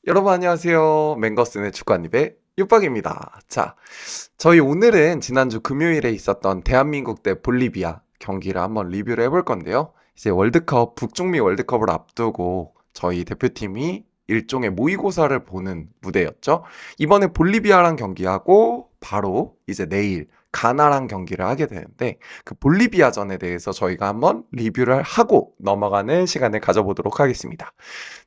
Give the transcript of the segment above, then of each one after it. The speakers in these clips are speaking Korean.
여러분 안녕하세요. 맹거슨의 축구한입의 육박입니다. 자, 저희 오늘은 지난주 금요일에 있었던 대한민국 대 볼리비아 경기를 한번 리뷰를 해볼 건데요. 이제 월드컵, 북중미 월드컵을 앞두고 저희 대표팀이 일종의 모의고사를 보는 무대였죠. 이번에 볼리비아랑 경기하고 바로 이제 내일 가나랑 경기를 하게 되는데 그 볼리비아전에 대해서 저희가 한번 리뷰를 하고 넘어가는 시간을 가져보도록 하겠습니다.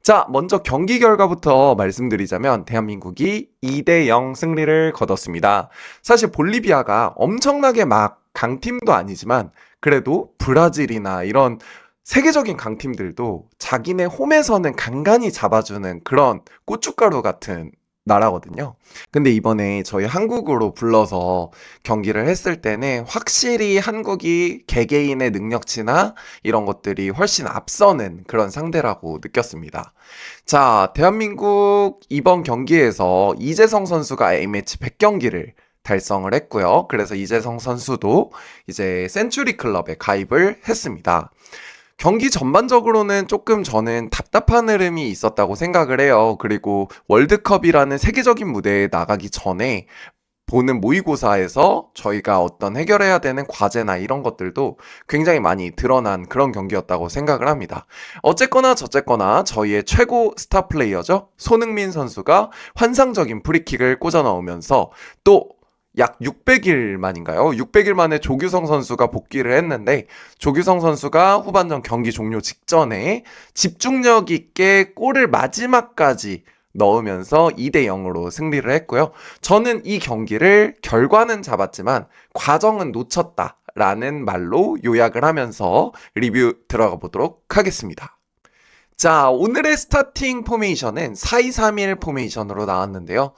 자, 먼저 경기 결과부터 말씀드리자면 대한민국이 2대 0 승리를 거뒀습니다. 사실 볼리비아가 엄청나게 막 강팀도 아니지만 그래도 브라질이나 이런 세계적인 강팀들도 자기네 홈에서는 간간히 잡아주는 그런 고춧가루 같은 나라거든요. 근데 이번에 저희 한국으로 불러서 경기를 했을 때는 확실히 한국이 개개인의 능력치나 이런 것들이 훨씬 앞서는 그런 상대라고 느꼈습니다. 자, 대한민국 이번 경기에서 이재성 선수가 A매치 100경기를 달성을 했고요. 그래서 이재성 선수도 이제 센츄리 클럽에 가입을 했습니다. 경기 전반적으로는 조금 저는 답답한 흐름이 있었다고 생각을 해요. 그리고 월드컵이라는 세계적인 무대에 나가기 전에 보는 모의고사에서 저희가 어떤 해결해야 되는 과제나 이런 것들도 굉장히 많이 드러난 그런 경기였다고 생각을 합니다. 어쨌거나 저쨌거나 저희의 최고 스타 플레이어죠. 손흥민 선수가 환상적인 프리킥을 꽂아 넣으면서 또 약 600일 만인가요? 600일 만에 조규성 선수가 복귀를 했는데 조규성 선수가 후반전 경기 종료 직전에 집중력 있게 골을 마지막까지 넣으면서 2대 0으로 승리를 했고요. 저는 이 경기를 결과는 잡았지만 과정은 놓쳤다라는 말로 요약을 하면서 리뷰 들어가 보도록 하겠습니다. 자, 오늘의 스타팅 포메이션은 4-2-3-1 포메이션으로 나왔는데요.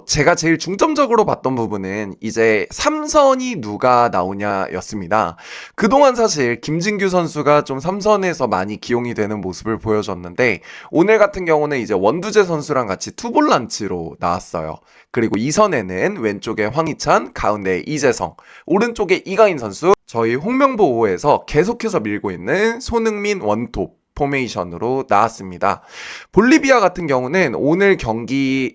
제가 제일 중점적으로 봤던 부분은 이제 3선이 누가 나오냐였습니다. 그동안 사실 김진규 선수가 좀 3선에서 많이 기용이 되는 모습을 보여줬는데, 오늘 같은 경우는 이제 원두재 선수랑 같이 투볼란치로 나왔어요. 그리고 2선에는 왼쪽에 황희찬, 가운데 이재성, 오른쪽에 이강인 선수, 저희 홍명보호에서 계속해서 밀고 있는 손흥민 원톱, 포메이션으로 나왔습니다. 볼리비아 같은 경우는 오늘 경기에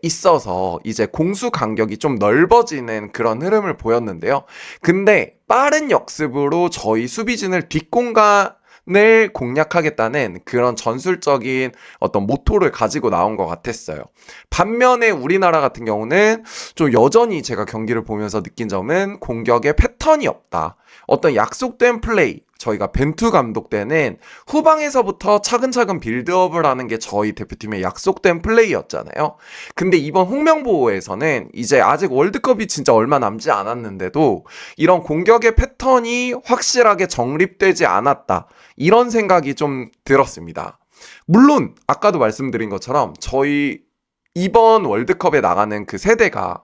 있어서 이제 공수 간격이 좀 넓어지는 그런 흐름을 보였는데요. 근데 빠른 역습으로 저희 수비진을 뒷공간을 공략하겠다는 그런 전술적인 어떤 모토를 가지고 나온 것 같았어요. 반면에 우리나라 같은 경우는 좀 여전히 제가 경기를 보면서 느낀 점은 공격에 패턴이 없다. 어떤 약속된 플레이, 저희가 벤투 감독 때는 후방에서부터 차근차근 빌드업을 하는 게 저희 대표팀의 약속된 플레이였잖아요. 근데 이번 홍명보호에서는 이제 아직 월드컵이 진짜 얼마 남지 않았는데도 이런 공격의 패턴이 확실하게 정립되지 않았다. 이런 생각이 좀 들었습니다. 물론 아까도 말씀드린 것처럼 저희 이번 월드컵에 나가는 그 세대가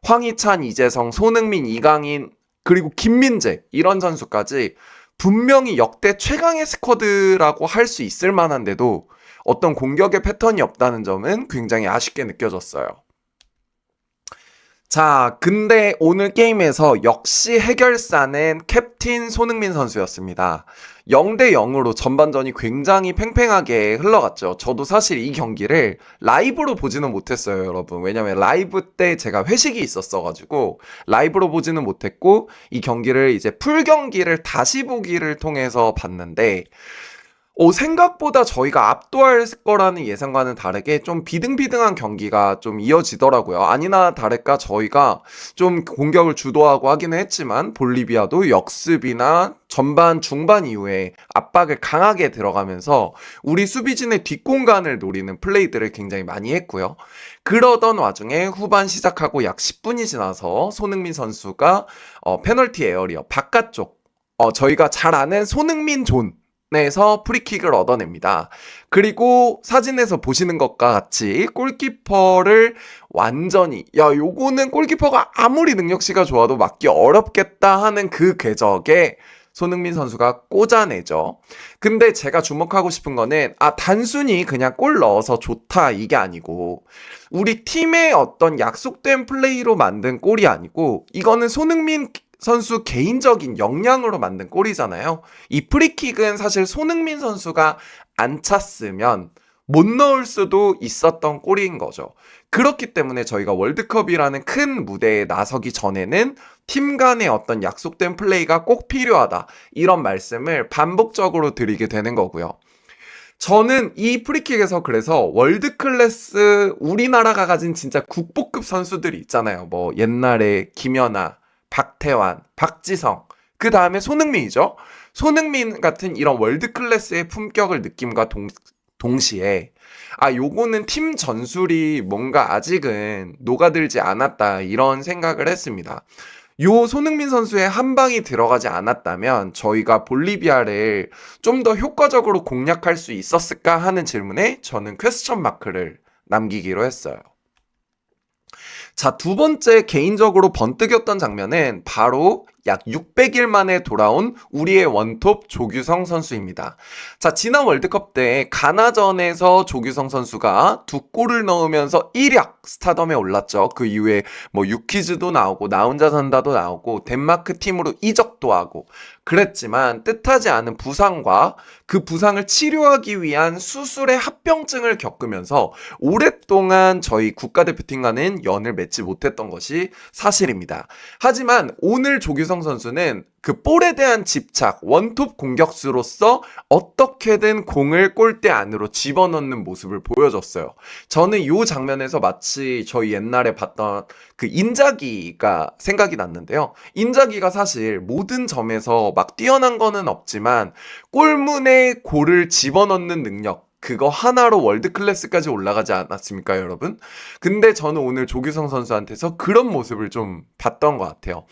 황희찬, 이재성, 손흥민, 이강인 그리고 김민재 이런 선수까지 분명히 역대 최강의 스쿼드라고 할 수 있을 만한데도 어떤 공격의 패턴이 없다는 점은 굉장히 아쉽게 느껴졌어요. 자, 근데 오늘 게임에서 역시 해결사는 캡틴 손흥민 선수였습니다. 0대 0으로 전반전이 굉장히 팽팽하게 흘러갔죠. 저도 사실 이 경기를 라이브로 보지는 못했어요, 여러분. 왜냐면 라이브 때 제가 회식이 있었어가지고 라이브로 보지는 못했고 이 경기를 이제 풀 경기를 다시 보기를 통해서 봤는데 생각보다 저희가 압도할 거라는 예상과는 다르게 좀 비등비등한 경기가 좀 이어지더라고요. 아니나 다를까 저희가 좀 공격을 주도하고 하기는 했지만 볼리비아도 역습이나 전반 중반 이후에 압박을 강하게 들어가면서 우리 수비진의 뒷공간을 노리는 플레이들을 굉장히 많이 했고요. 그러던 와중에 후반 시작하고 약 10분이 지나서 손흥민 선수가 페널티 에어리어 바깥쪽 저희가 잘 아는 손흥민 존 에서 프리킥을 얻어냅니다. 그리고 사진에서 보시는 것과 같이 골키퍼를 완전히 요거는 골키퍼가 아무리 능력치가 좋아도 막기 어렵겠다 하는 그 궤적에 손흥민 선수가 꽂아내죠. 근데 제가 주목하고 싶은 거는 단순히 그냥 골 넣어서 좋다 이게 아니고 우리 팀의 어떤 약속된 플레이로 만든 골이 아니고 이거는 손흥민 선수 개인적인 역량으로 만든 골이잖아요. 이 프리킥은 사실 손흥민 선수가 안 찼으면 못 넣을 수도 있었던 골인 거죠. 그렇기 때문에 저희가 월드컵이라는 큰 무대에 나서기 전에는 팀 간의 어떤 약속된 플레이가 꼭 필요하다. 이런 말씀을 반복적으로 드리게 되는 거고요. 저는 이 프리킥에서 그래서 월드 클래스 우리나라가 가진 진짜 국보급 선수들이 있잖아요. 뭐 옛날에 김연아, 박태환, 박지성, 그 다음에 손흥민이죠. 손흥민 같은 이런 월드 클래스의 품격을 느낌과 동시에 요거는 팀 전술이 뭔가 아직은 녹아들지 않았다 이런 생각을 했습니다. 요 손흥민 선수의 한 방이 들어가지 않았다면 저희가 볼리비아를 좀 더 효과적으로 공략할 수 있었을까 하는 질문에 저는 퀘스천 마크를 남기기로 했어요. 자, 두 번째 개인적으로 번뜩였던 장면은 바로 약 600일 만에 돌아온 우리의 원톱 조규성 선수입니다. 자, 지난 월드컵 때 가나전에서 조규성 선수가 두 골을 넣으면서 1약 스타덤에 올랐죠. 그 이후에 뭐 유키즈도 나오고 나 혼자 산다도 나오고 덴마크 팀으로 이적도 하고 그랬지만 뜻하지 않은 부상과 그 부상을 치료하기 위한 수술의 합병증을 겪으면서 오랫동안 저희 국가대표팀과는 연을 맺지 못했던 것이 사실입니다. 하지만 오늘 조규성 선수는 그 볼에 대한 집착, 원톱 공격수로서 어떻게든 공을 골대 안으로 집어넣는 모습을 보여줬어요. 저는 이 장면에서 마치 저희 옛날에 봤던 그 인자기가 생각이 났는데요. 인자기가 사실 모든 점에서 막 뛰어난 거는 없지만 골문에 골을 집어넣는 능력, 그거 하나로 월드 클래스까지 올라가지 않았습니까, 여러분? 근데 저는 오늘 조규성 선수한테서 그런 모습을 좀 봤던 것 같아요.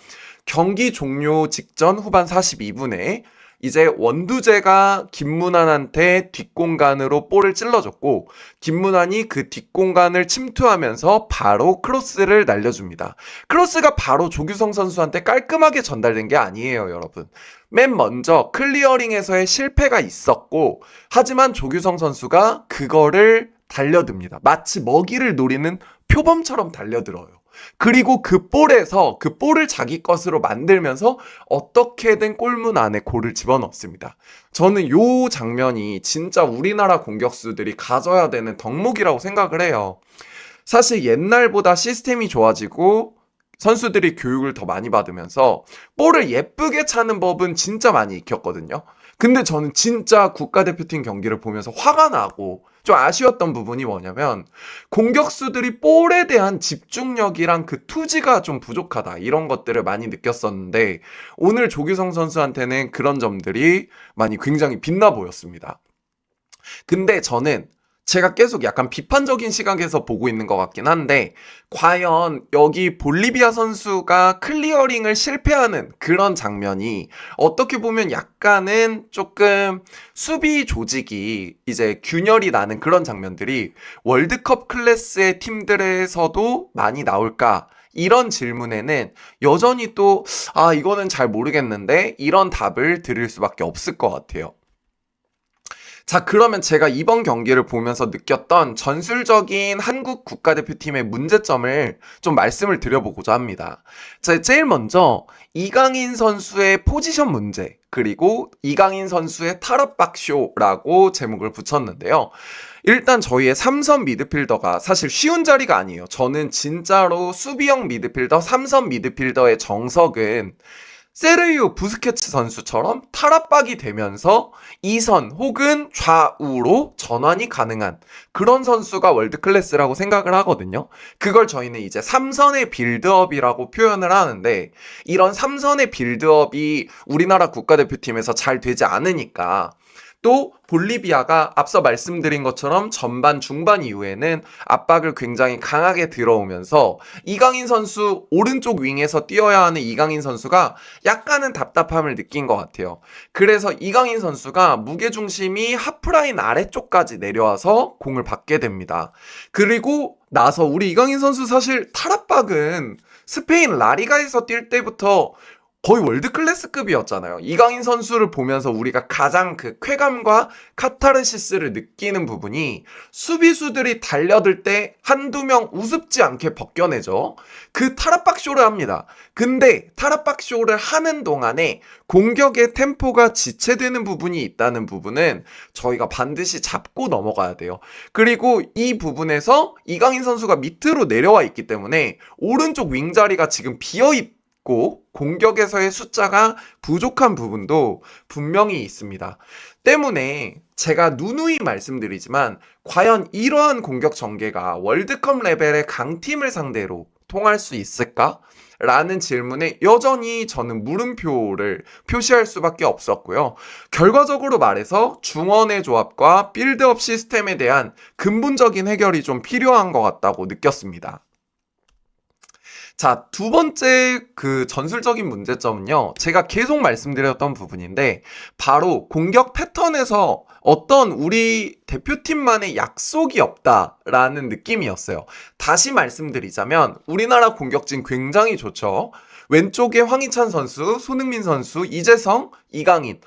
경기 종료 직전 후반 42분에 이제 원두재가 김문환한테 뒷공간으로 볼을 찔러줬고 김문환이 그 뒷공간을 침투하면서 바로 크로스를 날려줍니다. 크로스가 바로 조규성 선수한테 깔끔하게 전달된 게 아니에요, 여러분. 맨 먼저 클리어링에서의 실패가 있었고 하지만 조규성 선수가 그거를 달려듭니다. 마치 먹이를 노리는 표범처럼 달려들어요. 그리고 그 볼에서 그 볼을 자기 것으로 만들면서 어떻게든 골문 안에 골을 집어넣습니다. 저는 요 장면이 진짜 우리나라 공격수들이 가져야 되는 덕목이라고 생각을 해요. 사실 옛날보다 시스템이 좋아지고 선수들이 교육을 더 많이 받으면서 볼을 예쁘게 차는 법은 진짜 많이 익혔거든요. 근데 저는 진짜 국가대표팀 경기를 보면서 화가 나고 좀 아쉬웠던 부분이 뭐냐면 공격수들이 볼에 대한 집중력이랑 그 투지가 좀 부족하다 이런 것들을 많이 느꼈었는데 오늘 조규성 선수한테는 그런 점들이 많이 굉장히 빛나 보였습니다. 근데 저는 제가 계속 약간 비판적인 시각에서 보고 있는 것 같긴 한데 과연 여기 볼리비아 선수가 클리어링을 실패하는 그런 장면이 어떻게 보면 약간은 조금 수비 조직이 이제 균열이 나는 그런 장면들이 월드컵 클래스의 팀들에서도 많이 나올까? 이런 질문에는 여전히 또 이거는 잘 모르겠는데 이런 답을 드릴 수밖에 없을 것 같아요. 자, 그러면 제가 이번 경기를 보면서 느꼈던 전술적인 한국 국가대표팀의 문제점을 좀 말씀을 드려보고자 합니다. 자, 제일 먼저 이강인 선수의 포지션 문제, 그리고 이강인 선수의 탈압박쇼라고 제목을 붙였는데요. 일단 저희의 3선 미드필더가 사실 쉬운 자리가 아니에요. 저는 진짜로 수비형 미드필더, 3선 미드필더의 정석은 세르히오 부스케츠 선수처럼 탈압박이 되면서 2선 혹은 좌우로 전환이 가능한 그런 선수가 월드클래스라고 생각을 하거든요. 그걸 저희는 이제 3선의 빌드업이라고 표현을 하는데 이런 3선의 빌드업이 우리나라 국가대표팀에서 잘 되지 않으니까 또 볼리비아가 앞서 말씀드린 것처럼 전반 중반 이후에는 압박을 굉장히 강하게 들어오면서 이강인 선수 오른쪽 윙에서 뛰어야 하는 이강인 선수가 약간은 답답함을 느낀 것 같아요. 그래서 이강인 선수가 무게중심이 하프라인 아래쪽까지 내려와서 공을 받게 됩니다. 그리고 나서 우리 이강인 선수 사실 탈압박은 스페인 라리가에서 뛸 때부터 거의 월드 클래스급이었잖아요. 이강인 선수를 보면서 우리가 가장 그 쾌감과 카타르시스를 느끼는 부분이 수비수들이 달려들 때 한두 명 우습지 않게 벗겨내죠. 그 타락박쇼를 합니다. 근데 타락박쇼를 하는 동안에 공격의 템포가 지체되는 부분이 있다는 부분은 저희가 반드시 잡고 넘어가야 돼요. 그리고 이 부분에서 이강인 선수가 밑으로 내려와 있기 때문에 오른쪽 윙 자리가 지금 비어있고 공격에서의 숫자가 부족한 부분도 분명히 있습니다. 때문에 제가 누누이 말씀드리지만 과연 이러한 공격 전개가 월드컵 레벨의 강팀을 상대로 통할 수 있을까? 라는 질문에 여전히 저는 물음표를 표시할 수밖에 없었고요. 결과적으로 말해서 중원의 조합과 빌드업 시스템에 대한 근본적인 해결이 좀 필요한 것 같다고 느꼈습니다. 자, 두 번째 그 전술적인 문제점은요, 제가 계속 말씀드렸던 부분인데, 바로 공격 패턴에서 어떤 우리 대표팀만의 약속이 없다라는 느낌이었어요. 다시 말씀드리자면, 우리나라 공격진 굉장히 좋죠. 왼쪽에 황희찬 선수, 손흥민 선수, 이재성, 이강인.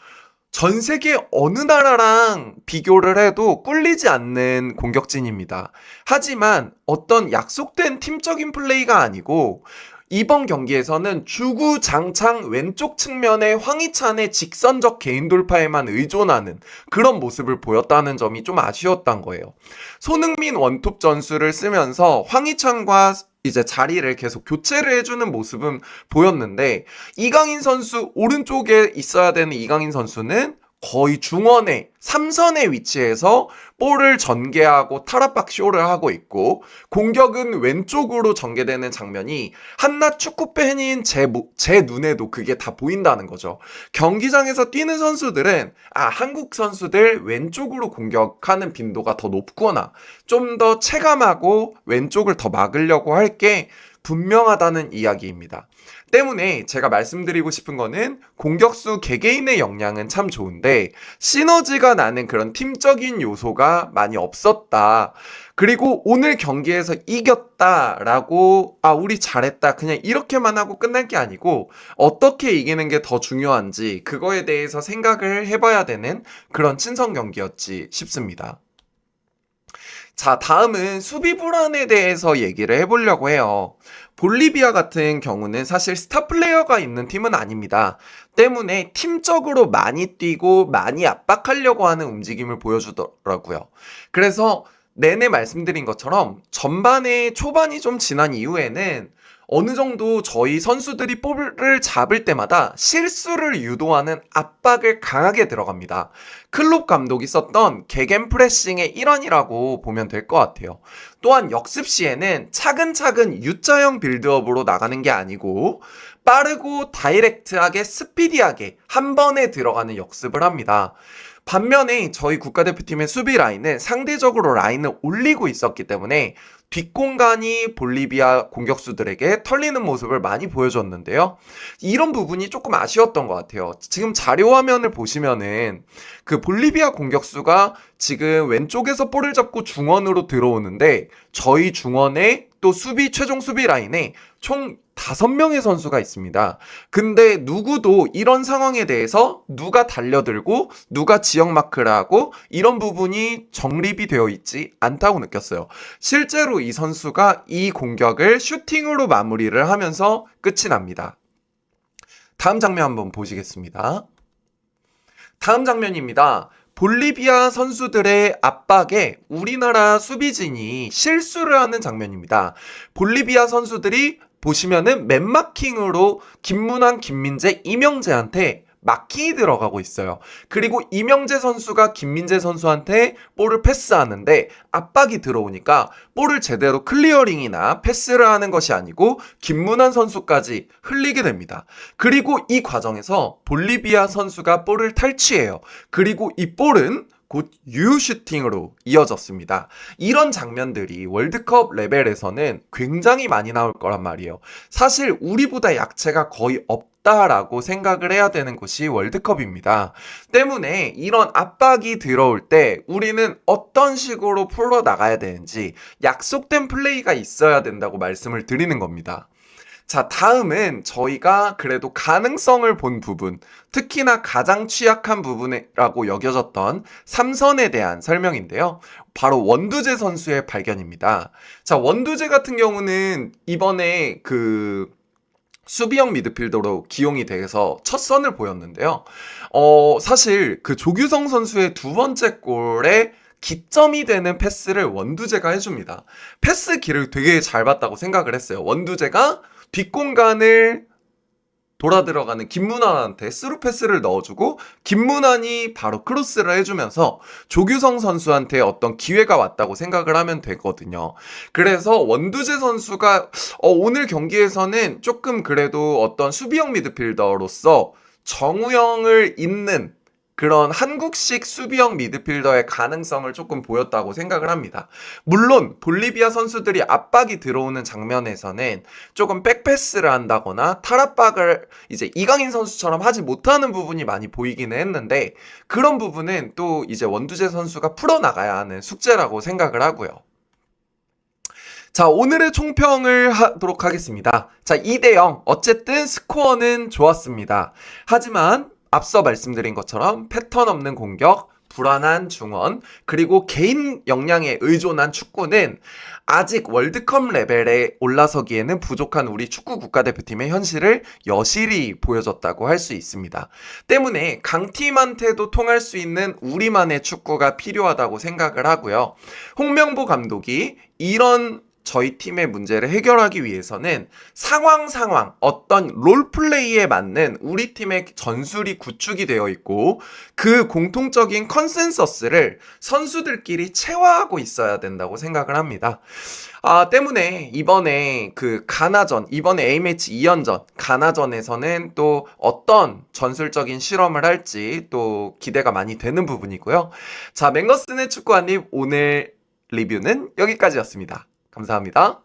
전 세계 어느 나라랑 비교를 해도 꿀리지 않는 공격진입니다. 하지만 어떤 약속된 팀적인 플레이가 아니고 이번 경기에서는 주구장창 왼쪽 측면의 황희찬의 직선적 개인 돌파에만 의존하는 그런 모습을 보였다는 점이 좀 아쉬웠던 거예요. 손흥민 원톱 전술을 쓰면서 황희찬과 이제 자리를 계속 교체를 해주는 모습은 보였는데, 이강인 선수 오른쪽에 있어야 되는 이강인 선수는 거의 중원의 3선의 위치에서 볼을 전개하고 타락박 쇼를 하고 있고, 공격은 왼쪽으로 전개되는 장면이 한낱 축구 팬인 제 눈에도 그게 다 보인다는 거죠. 경기장에서 뛰는 선수들은 한국 선수들 왼쪽으로 공격하는 빈도가 더 높구나, 좀 더 체감하고 왼쪽을 더 막으려고 할 게 분명하다는 이야기입니다. 때문에 제가 말씀드리고 싶은 거는 공격수 개개인의 역량은 참 좋은데 시너지가 나는 그런 팀적인 요소가 많이 없었다. 그리고 오늘 경기에서 이겼다라고 우리 잘했다 그냥 이렇게만 하고 끝날 게 아니고 어떻게 이기는 게 더 중요한지 그거에 대해서 생각을 해봐야 되는 그런 친선 경기였지 싶습니다. 자, 다음은 수비 불안에 대해서 얘기를 해보려고 해요. 볼리비아 같은 경우는 사실 스타 플레이어가 있는 팀은 아닙니다. 때문에 팀적으로 많이 뛰고 많이 압박하려고 하는 움직임을 보여주더라고요. 그래서 내내 말씀드린 것처럼 전반에 초반이 좀 지난 이후에는 어느 정도 저희 선수들이 볼을 잡을 때마다 실수를 유도하는 압박을 강하게 들어갑니다. 클롭 감독이 썼던 개겐 프레싱의 일환이라고 보면 될 것 같아요. 또한 역습 시에는 차근차근 U자형 빌드업으로 나가는 게 아니고 빠르고 다이렉트하게 스피디하게 한 번에 들어가는 역습을 합니다. 반면에 저희 국가대표팀의 수비 라인은 상대적으로 라인을 올리고 있었기 때문에 뒷공간이 볼리비아 공격수들에게 털리는 모습을 많이 보여줬는데요. 이런 부분이 조금 아쉬웠던 것 같아요. 지금 자료 화면을 보시면은 그 볼리비아 공격수가 지금 왼쪽에서 볼을 잡고 중원으로 들어오는데 저희 중원에 또 최종 수비 라인에 총 5명의 선수가 있습니다. 근데 누구도 이런 상황에 대해서 누가 달려들고 누가 지역 마크를 하고 이런 부분이 정립이 되어 있지 않다고 느꼈어요. 실제로 이 선수가 이 공격을 슈팅으로 마무리를 하면서 끝이 납니다. 다음 장면 한번 보시겠습니다. 다음 장면입니다. 볼리비아 선수들의 압박에 우리나라 수비진이 실수를 하는 장면입니다. 볼리비아 선수들이 보시면은 맨마킹으로 김문환, 김민재, 이명재한테 마킹이 들어가고 있어요. 그리고 이명재 선수가 김민재 선수한테 볼을 패스하는데 압박이 들어오니까 볼을 제대로 클리어링이나 패스를 하는 것이 아니고 김문환 선수까지 흘리게 됩니다. 그리고 이 과정에서 볼리비아 선수가 볼을 탈취해요. 그리고 이 볼은 곧 유슈팅으로 이어졌습니다. 이런 장면들이 월드컵 레벨에서는 굉장히 많이 나올 거란 말이에요. 사실 우리보다 약체가 거의 없다라고 생각을 해야 되는 곳이 월드컵입니다. 때문에 이런 압박이 들어올 때 우리는 어떤 식으로 풀어나가야 되는지 약속된 플레이가 있어야 된다고 말씀을 드리는 겁니다. 자, 다음은 저희가 그래도 가능성을 본 부분, 특히나 가장 취약한 부분이라고 여겨졌던 삼선에 대한 설명인데요. 바로 원두재 선수의 발견입니다. 자, 원두재 같은 경우는 이번에 수비형 미드필더로 기용이 돼서 첫 선을 보였는데요. 사실 그 조규성 선수의 두 번째 골에 기점이 되는 패스를 원두재가 해줍니다. 패스 길을 되게 잘 봤다고 생각을 했어요. 원두재가 뒷공간을 돌아 들어가는 김문환한테 스루 패스를 넣어주고 김문환이 바로 크로스를 해주면서 조규성 선수한테 어떤 기회가 왔다고 생각을 하면 되거든요. 그래서 원두재 선수가 오늘 경기에서는 조금 그래도 어떤 수비형 미드필더로서 정우영을 잇는 그런 한국식 수비형 미드필더의 가능성을 조금 보였다고 생각을 합니다. 물론 볼리비아 선수들이 압박이 들어오는 장면에서는 조금 백패스를 한다거나 탈압박을 이제 이강인 선수처럼 하지 못하는 부분이 많이 보이기는 했는데, 그런 부분은 또 이제 원두재 선수가 풀어나가야 하는 숙제라고 생각을 하고요. 자, 오늘의 총평을 하도록 하겠습니다. 자, 2대0. 어쨌든 스코어는 좋았습니다. 하지만 앞서 말씀드린 것처럼 패턴 없는 공격, 불안한 중원, 그리고 개인 역량에 의존한 축구는 아직 월드컵 레벨에 올라서기에는 부족한 우리 축구 국가대표팀의 현실을 여실히 보여줬다고 할 수 있습니다. 때문에 강팀한테도 통할 수 있는 우리만의 축구가 필요하다고 생각을 하고요. 홍명보 감독이 이런 저희 팀의 문제를 해결하기 위해서는 상황 어떤 롤플레이에 맞는 우리 팀의 전술이 구축이 되어 있고 그 공통적인 컨센서스를 선수들끼리 체화하고 있어야 된다고 생각을 합니다. 때문에 이번에 이번에 A매치 2연전 가나전에서는 또 어떤 전술적인 실험을 할지 또 기대가 많이 되는 부분이고요. 자, 맹거슨의 축구 한입 오늘 리뷰는 여기까지였습니다. 감사합니다.